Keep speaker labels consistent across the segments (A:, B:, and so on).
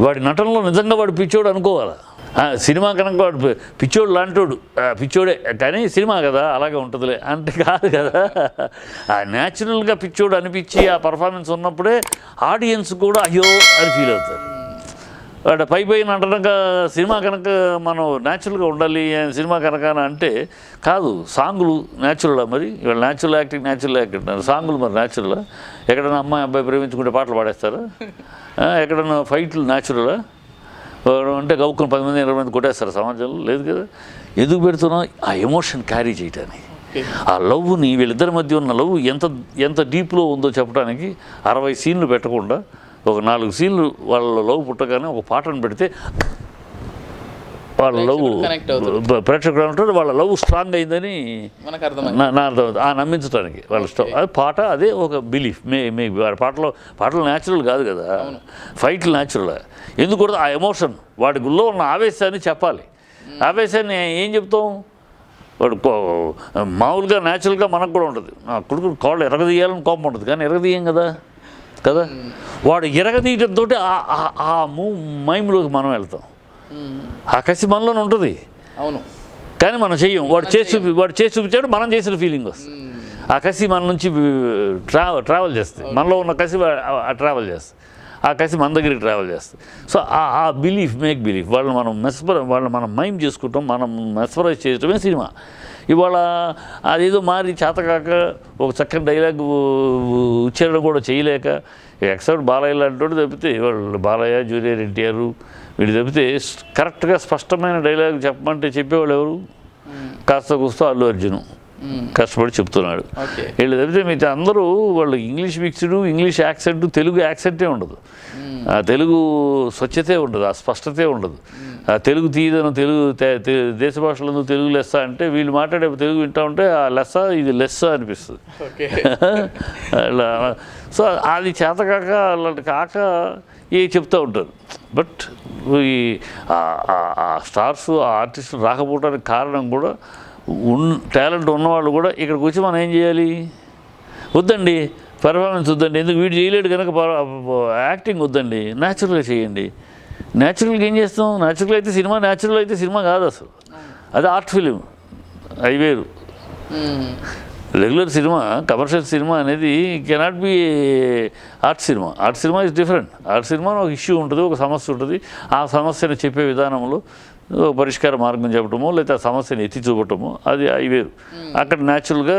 A: వాడి నటనలో నిజంగా వాడు పిచ్చోడు అనుకోవాలి. సినిమా కనుక వాడు పిచ్చోడు లాంటోడు పిచ్చోడే, కానీ సినిమా కదా అలాగే ఉంటుందిలే అంటే కాదు కదా. న్యాచురల్గా పిచ్చోడు అనిపించి ఆ పర్ఫార్మెన్స్ ఉన్నప్పుడే ఆడియన్స్ కూడా అయ్యో అని ఫీల్ అవుతారు. వాడు పై నటనగా సినిమా కనుక మనం న్యాచురల్గా ఉండాలి సినిమా కనుక అంటే కాదు. సాంగులు న్యాచురలా మరి? ఇవాళ న్యాచురల్ యాక్టింగ్ అంటారు, సాంగులు మరి న్యాచురలా? ఎక్కడైనా అమ్మాయి అబ్బాయి ప్రేమించుకుంటే పాటలు పాడేస్తారా? ఎక్కడన్నా ఫైట్లు న్యాచురలా? అంటే గౌక్కుని 10 మంది 20 మంది కొట్టేస్తారు సమాజంలో? లేదు కదా. ఎందుకు పెడుతున్నాం? ఆ ఎమోషన్ క్యారీ చేయడానికి, ఆ లవ్ని, వీళ్ళిద్దరి మధ్య ఉన్న లవ్ ఎంత డీప్లో ఉందో చెప్పడానికి 60 సీన్లు పెట్టకుండా ఒక 4 సీన్లు వాళ్ళ లవ్ పుట్టగానే ఒక పాటను పెడితే వాళ్ళ లవ్ ప్రేక్షకుడు ఉంటాడు, వాళ్ళ లవ్ స్ట్రాంగ్ అయిందని నా అర్థం. నమ్మించడానికి వాళ్ళ ఇష్టం. అది పాట, అదే ఒక బిలీఫ్. పాటలు న్యాచురల్ కాదు కదా, ఫైట్లు న్యాచురల్. ఎందుకు ఆ ఎమోషన్, వాడి గుళ్ళో ఉన్న ఆవేశాన్ని చెప్పాలి. ఆవేశాన్ని ఏం చెప్తాం? వాడు మామూలుగా న్యాచురల్గా మనకు కూడా ఉంటుంది. నా కొడుకు కాళ్ళు ఎరగదీయాలని కోపం ఉంటుంది, కానీ ఎరగదీయం కదా. వాడు ఎరగదీయటంతో ఆ మైమ్లోకి మనం వెళ్తాం. ఆ కసి మనలోనే ఉంటుంది, అవును, కానీ మనం చెయ్యం. వాడు చేసి చూపించాడు, మనం చేసిన ఫీలింగ్ వస్తుంది. ఆ కసి మన నుంచి ట్రావెల్ చేస్తుంది, మనలో ఉన్న కసి ట్రావెల్ చేస్తుంది, ఆ కసి మన దగ్గరికి ట్రావెల్ చేస్తుంది. సో ఆ బిలీఫ్, మేక్ బిలీఫ్, వాళ్ళని మనం మైమ్ చేసుకుంటాం, మనం మెస్పరైజ్ చేయటమే సినిమా. ఇవాళ అదేదో మారి చేతకాక ఒక చక్కని డైలాగ్ ఉచ్చారణ కూడా చేయలేక ఎక్సెప్ట్ బాలయ్య లాంటి తప్పితే, వాళ్ళు బాలయ్య, జూనియర్ ఎన్టీఆర్ వీళ్ళు తప్పితే కరెక్ట్గా స్పష్టమైన డైలాగ్ చెప్పమంటే చెప్పేవాళ్ళు ఎవరు? కాస్త కూస్తో అల్లు అర్జును కష్టపడి చెప్తున్నాడు. వీళ్ళు తప్పితే మిగతా అందరూ వాళ్ళు English mixed, English accent, Telugu యాక్సెంటే ఉండదు, ఆ తెలుగు స్వచ్ఛతే ఉండదు, ఆ స్పష్టతే ఉండదు. ఆ తెలుగు తీయదను, తెలుగు దేశ భాషలందు తెలుగు లెస్స అంటే వీళ్ళు మాట్లాడే తెలుగు వింటూ ఉంటే ఆ లెస్స ఇది లెస్స అనిపిస్తుంది. సో అది చేతకాక అలాంటి కాక చెప్తూ ఉంటారు. బట్ ఈ స్టార్స్, ఆ ఆర్టిస్టులు రాకపోవడానికి కారణం కూడా టాలెంట్ ఉన్నవాళ్ళు కూడా ఇక్కడికి వచ్చి మనం ఏం చేయాలి? వద్దండి పెర్ఫార్మెన్స్ వద్దండి, ఎందుకు వీడు చేయలేడు కనుక యాక్టింగ్ వద్దండి, న్యాచురల్గా చేయండి. న్యాచురల్గా ఏం చేస్తాం? న్యాచురల్ అయితే సినిమా, న్యాచురల్ అయితే సినిమా కాదు అసలు, అది ఆర్ట్ ఫిలిం, అవి వేరు. రెగ్యులర్ సినిమా, కమర్షియల్ సినిమా అనేది cannot be art cinema. Art cinema is different. Art సినిమాలో ఒక ఇష్యూ ఉంటుంది, ఒక సమస్య ఉంటుంది. ఆ సమస్యను చెప్పే విధానంలో పరిష్కార మార్గం చెప్పటమో లేకపోతే ఆ సమస్యను ఎత్తి చూపటమో అది వేరు. అక్కడ న్యాచురల్గా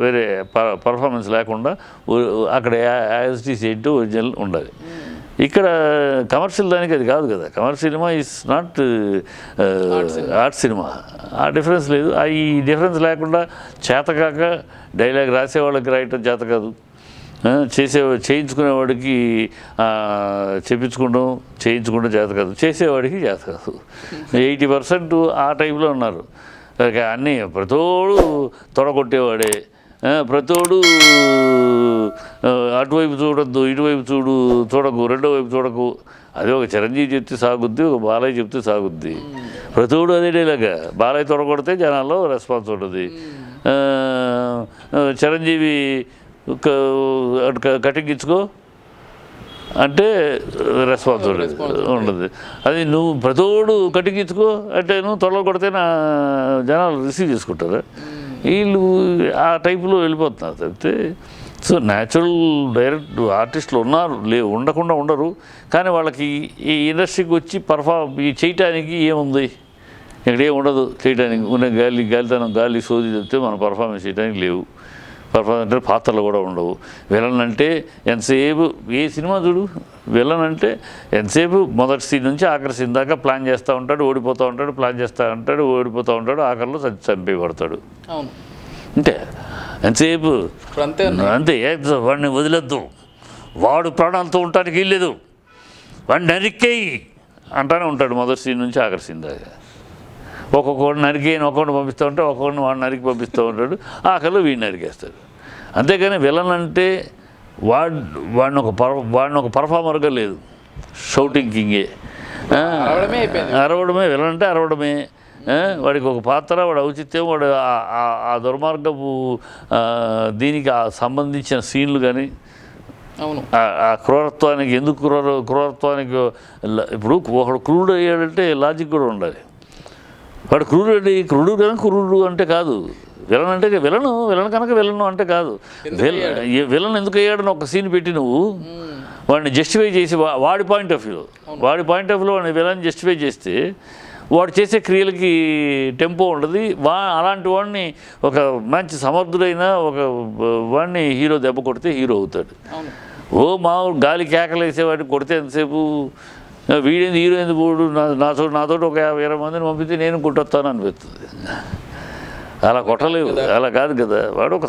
A: వేరే పర్ఫార్మెన్స్ లేకుండా అక్కడ యాజిటీస్ ఏంటో ఒరిజినల్ ఉండాలి. ఇక్కడ కమర్షియల్ దానికి అది కాదు కదా. Commercial cinema is not art cinema. ఆ డిఫరెన్స్ లేదు. ఈ డిఫరెన్స్ లేకుండా చేతకాక డైలాగ్ రాసేవాళ్ళకి రాయటం చేత కాదు, చేయించుకునేవాడికి చేయించుకుంటాం చేత కాదు, చేసేవాడికి చేత కాదు. 80% ఆ టైంలో ఉన్నారు. అన్నీ ప్రతోడు తొడగొట్టేవాడే, ప్రతోడు అటువైపు చూడొద్దు, ఇటువైపు చూడకు, రెండో వైపు చూడకు. అదే ఒక చిరంజీవి చెప్తే సాగుద్ది, ఒక బాలయ్య చెప్తే సాగుద్ది. ప్రతోడు అదే డైలాగా. బాలయ్య తొడగొడితే జనాల్లో రెస్పాన్స్ ఉంటుంది. చిరంజీవి కటింగ్ ఇచ్చుకో అంటే రెస్పాన్స్ ఉండదు. అది నువ్వు ప్రతోడు కటింగ్ ఇచ్చుకో అంటే నువ్వు త్వరలో కొడితే నా జనాలు రిసీవ్ చేసుకుంటారు. వీళ్ళు ఆ టైపులో వెళ్ళిపోతున్నారు తప్పితే. సో న్యాచురల్ డైరెక్ట్ ఆర్టిస్టులు ఉన్నారు, ఉండకుండా ఉండరు. కానీ వాళ్ళకి ఈ ఇండస్ట్రీకి వచ్చి చేయటానికి ఏముంది? ఇక్కడ ఏమి ఉండదు చేయడానికి. ఉన్న గాలి సోది చెప్తే మనం పర్ఫార్మెన్స్ చేయడానికి లేవు. పర్ఫార్మెన్స్ అంటే పాత్రలు కూడా ఉండవు. విలన్ అంటే ఎంతసేపు, ఏ సినిమా చూడు, విలన్ అంటే ఎంతసేపు మొదటి సీన్ నుంచి ఆఖరి సీన్ దాకా ప్లాన్ చేస్తూ ఉంటాడు, ఓడిపోతూ ఉంటాడు, ప్లాన్ చేస్తూ ఉంటాడు, ఓడిపోతూ ఉంటాడు, ఆఖరిలో చంపేయబడతాడు. అంతే, ఎంతసేపు అంతే. వాడిని వదిలేద్దు, వాడు ప్రాణాలతో ఉండటానికి వీల్లేదు, వాడిని నరికేయి అంటానే ఉంటాడు మొదటి సీన్ నుంచి ఆఖరి సీన్ దాకా. ఒక్కొక్కడిని నరికేయని ఒక్కొక్కడిని పంపిస్తూ ఉంటాడు, ఒక్కొక్కడిని వాడిని నరికి పంపిస్తూ ఉంటాడు, ఆఖరిలో వీడిని నరికేస్తాడు. అంతేగాని విలన్ అంటే వాడిని ఒక పర్ఫార్మర్గా లేదు, షౌటింగ్ కింగే, అరవడమే. విలన్ అంటే అరవడమే. వాడికి ఒక పాత్ర, వాడు ఔచిత్యం, వాడు ఆ దుర్మార్గపు దీనికి సంబంధించిన సీన్లు కానీ
B: అవును.
A: ఆ క్రూరత్వానికి ఎందుకు క్రూరత్వానికి ఇప్పుడు ఒకడు క్రూరుడు అయ్యాడంటే లాజిక్ కూడా ఉండాలి. వాడు క్రూరుడు కనుక క్రూరుడు అంటే కాదు, విలన్ అంటే విలన్ కనుక విలను అంటే కాదు. విలన్ ఎందుకు అయ్యాడని ఒక సీన్ పెట్టి నువ్వు వాడిని జస్టిఫై చేసి వాడి పాయింట్ ఆఫ్ వ్యూలో వాడిని విలన్ జస్టిఫై చేస్తే వాడు చేసే క్రియలకి టెంపో ఉండదు. అలాంటి వాడిని ఒక మంచి సమర్థుడైన ఒక వాడిని హీరో దెబ్బ కొడితే హీరో అవుతాడు. మామూలు గాలి కేకలేసేవాడిని కొడితే ఎంతసేపు వీడేంది హీరో ఎందుకు పోడు, నాతో ఒక 50 మందిని పంపితే నేను కొట్టొస్తాను అనిపిస్తుంది. అలా కొట్టలేవు, అలా కాదు కదా. వాడు ఒక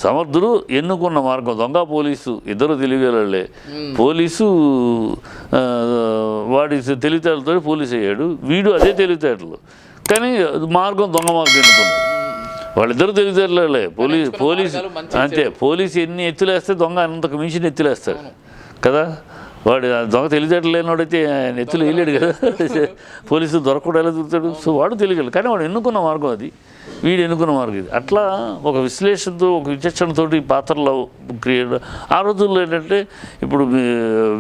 A: సమర్థుడు ఎన్నుకున్న మార్గం. దొంగ పోలీసు ఇద్దరు తెలివిగలే. పోలీసు వాడి తెలివితేటలతో పోలీసు అయ్యాడు, వీడు అదే తెలివితేటలు, కానీ దొంగ మార్గం ఎన్నుకున్నాడు. వాళ్ళిద్దరు తెలివితేటలే. పోలీసు అంతే, పోలీసు ఎన్ని ఎత్తులేస్తే దొంగ అంతకు మించిన ఎత్తులేస్తాడు కదా. వాడు దొంగ తెలివితేటలు లేనివాడైతే ఎత్తులు వేయలేడు కదా. పోలీసు దొరకకుండా ఎలా దొరుకుతాడు? సో వాడు తెలియగలడు, కానీ వాడు ఎన్నుకున్న మార్గం అది, వీడు ఎన్నుకున్న మార్గం ఇది. అట్లా ఒక విశ్లేషణతో ఒక విచక్షణతో పాత్రలో క్రియేట్. ఆ రోజుల్లో ఏంటంటే ఇప్పుడు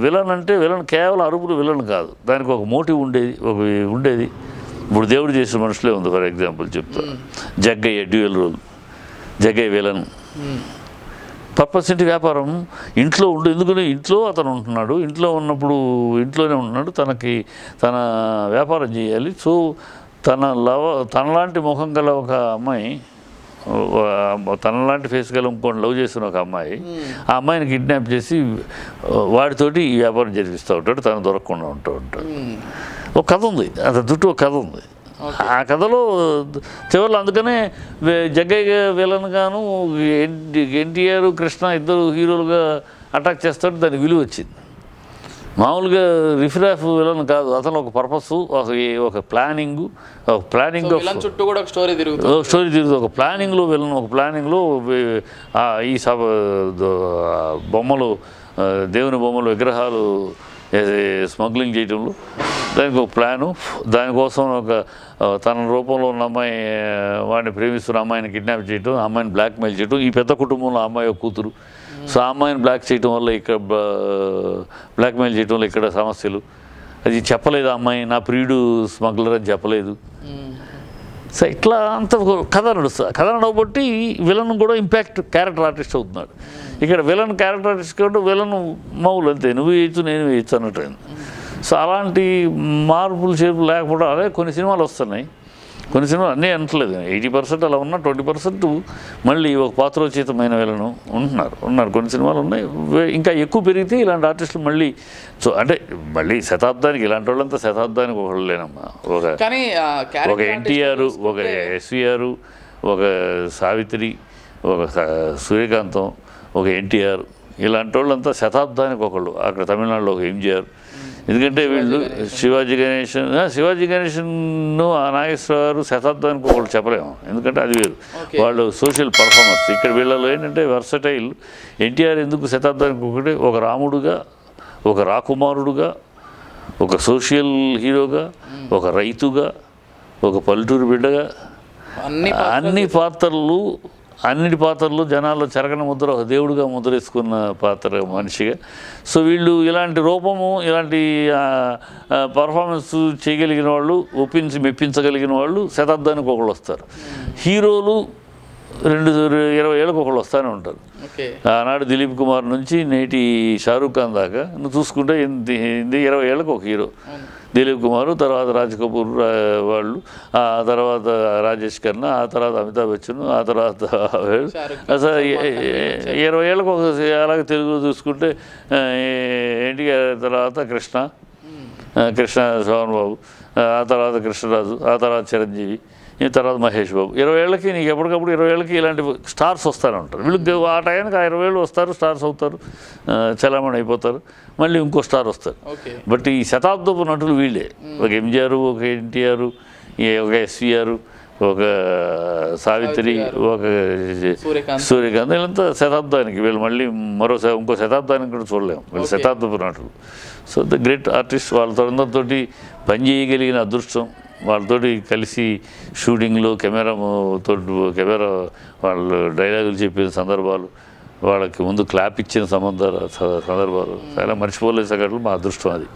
A: విలన్ కేవలం అరుపులు విలన్ కాదు, దానికి ఒక మోటివ్ ఉండేది. ఇప్పుడు దేవుడు చేసిన మనుషులే ఉంది. ఫర్ ఎగ్జాంపుల్ చెప్తా, Jaggayya dual role. Jaggayya villain, purpose ఏంటి? వ్యాపారం. ఇంట్లో ఎందుకని ఇంట్లో అతను ఉంటున్నాడు, ఇంట్లో ఉన్నప్పుడు ఇంట్లోనే ఉంటున్నాడు, తన వ్యాపారం చేయాలి. సో తనలాంటి ముఖం గల ఒక అమ్మాయి, తనలాంటి ఫేస్ గల ఇంకోటి లవ్ చేస్తున్న ఒక అమ్మాయి, ఆ అమ్మాయిని కిడ్నాప్ చేసి వాడితోటి ఈ వ్యాపారం జరిపిస్తూ ఉంటాడు, తను దొరకకుండా ఉంటాడు. ఒక కథ ఉంది, అతని చుట్టూ ఒక కథ ఉంది. ఆ కథలో చివరిలో అందుకనే జగ్గయ్య విలన్ గాను ఎన్టీఆర్ కృష్ణ ఇద్దరు హీరోలుగా అటాక్ చేస్తాడు. దానికి విలువ వచ్చింది. మామూలుగా రిఫ్రాఫ్ విలన్ కాదు, అతను ఒక పర్పస్, ఒక ప్లానింగ్
B: చుట్టూ కూడా స్టోరీ
A: తిరుగుతుంది. ఒక ప్లానింగ్లో విలన్, ఒక ప్లానింగ్లో ఈ బొమ్మలు, దేవుని బొమ్మలు, విగ్రహాలు స్మగ్లింగ్ చేయడంలో దానికి ఒక ప్లాను. దానికోసం తన రూపంలో ఉన్న అమ్మాయి, వాడిని ప్రేమిస్తున్న అమ్మాయిని కిడ్నాప్ చేయటం, అమ్మాయిని బ్లాక్మెయిల్ చేయటం. ఈ పెద్ద కుటుంబంలో అమ్మాయి ఒక కూతురు. సో ఆ అమ్మాయిని బ్లాక్మెయిల్ చేయటంలో ఇక్కడ సమస్యలు. అది చెప్పలేదు ఆ అమ్మాయి, నా ప్రియుడు స్మగ్లర్ అని చెప్పలేదు. సో ఇట్లా అంత కథ నడవబట్టి విలన్ కూడా ఇంపాక్ట్ క్యారెక్టర్ ఆర్టిస్ట్ అవుతున్నాడు. ఇక్కడ విలన్ క్యారెక్టర్ ఆర్టిస్ట్ కాబట్టి విలన్ మౌలు అంతే, నువ్వు వేయచ్చు నేను వేయచ్చు అన్నట్టు. సో అలాంటి మార్పులు చేర్పులు లేకపోవడం, అదే కొన్ని సినిమాలు వస్తున్నాయి, కొన్ని సినిమాలు అన్నీ అనట్లేదు. 80% అలా ఉన్నా 20% మళ్ళీ ఒక పాత్రోచితమైన విలను ఉన్నారు. కొన్ని సినిమాలు ఉన్నాయి. ఇంకా ఎక్కువ పెరిగితే ఇలాంటి ఆర్టిస్టులు మళ్ళీ అంటే మళ్ళీ శతాబ్దానికి ఇలాంటి వాళ్ళంతా శతాబ్దానికి ఒకళ్ళు లేనమ్మా. ఒక ఎన్టీఆర్, ఒక ఎస్వీఆర్, ఒక సావిత్రి, ఒక సూర్యకాంతం, ఒక ఎన్టీఆర్, ఇలాంటి వాళ్ళంతా శతాబ్దానికి ఒకళ్ళు. అక్కడ తమిళనాడులో ఒక ఎంజీఆర్. ఎందుకంటే వీళ్ళు శివాజీ గణేషన్ నాగేశ్వరరావు శతాబ్దానికి ఒకళ్ళు చెప్పలేము, ఎందుకంటే అది వేరు, వాళ్ళు సోషల్ పర్ఫార్మెన్స్. ఇక్కడ వీళ్ళలో ఏంటంటే వర్సటైల్. ఎన్టీఆర్ ఎందుకు శతాబ్దానికి ఒకటి, ఒక రాముడుగా, ఒక రాకుమారుడుగా, ఒక సోషల్ హీరోగా, ఒక రైతుగా, ఒక పల్లెటూరు బిడ్డగా, అన్నిటి పాత్రలు జనాల్లో చెరగని ముద్ర, ఒక దేవుడిగా ముద్రేసుకున్న పాత్ర మనిషిగా. సో వీళ్ళు ఇలాంటి రూపము, ఇలాంటి పర్ఫార్మెన్స్ చేయగలిగిన వాళ్ళు, మెప్పించగలిగిన వాళ్ళు శతాబ్దానికి ఒకళ్ళు వస్తారు. హీరోలు 20 ఏళ్ళకి ఒకళ్ళు వస్తూనే ఉంటారు. ఆనాడు దిలీప్ కుమార్ నుంచి నేటి షారూఖ్ ఖాన్ దాకా నువ్వు చూసుకుంటే 20 ఏళ్ళకి ఒక హీరో. దిలీప్ కుమార్, తర్వాత రాజ్ కపూర్ వాళ్ళు, ఆ తర్వాత రాజేష్ ఖన్నా, ఆ తర్వాత అమితాబ్ బచ్చన్, ఆ తర్వాత అసలు 20 ఏళ్ళకు ఒక. అలాగే తెలుగులో చూసుకుంటే ఎన్టీఆర్ తర్వాత కృష్ణ శోభన్ బాబు, ఆ తర్వాత కృష్ణరాజు, ఆ తర్వాత చిరంజీవి, ఈ తర్వాత మహేష్ బాబు. 20 ఏళ్ళకి నీకు ఎప్పటికప్పుడు 20 ఏళ్ళకి ఇలాంటి స్టార్స్ వస్తూనే ఉంటారు. వీళ్ళు ఆ టైంకి 20 ఏళ్ళు వస్తారు, స్టార్స్ అవుతారు, చలామణి అయిపోతారు, మళ్ళీ ఇంకో స్టార్ వస్తారు. బట్ ఈ శతాబ్దపు నటులు వీళ్ళే. ఒక ఎంజీఆర్, ఒక ఎన్టీఆర్, ఒక ఎస్వీఆర్, ఒక సావిత్రి, ఒక సూర్యకాంత్, వీళ్ళంతా శతాబ్దానికి. వీళ్ళు మళ్ళీ ఇంకో శతాబ్దానికి కూడా చూడలేము, వీళ్ళు శతాబ్దపు నటులు. So the great artist. వాళ్ళతో పని చేయగలిగిన అదృష్టం, వాళ్ళతోటి కలిసి షూటింగ్లో కెమెరా వాళ్ళు డైలాగులు చెప్పిన సందర్భాలు, వాళ్ళకి ముందు క్లాప్ ఇచ్చిన సందర్భాలు చాలా మర్చిపోలేని సంఘటనలు మా అదృష్టం అది.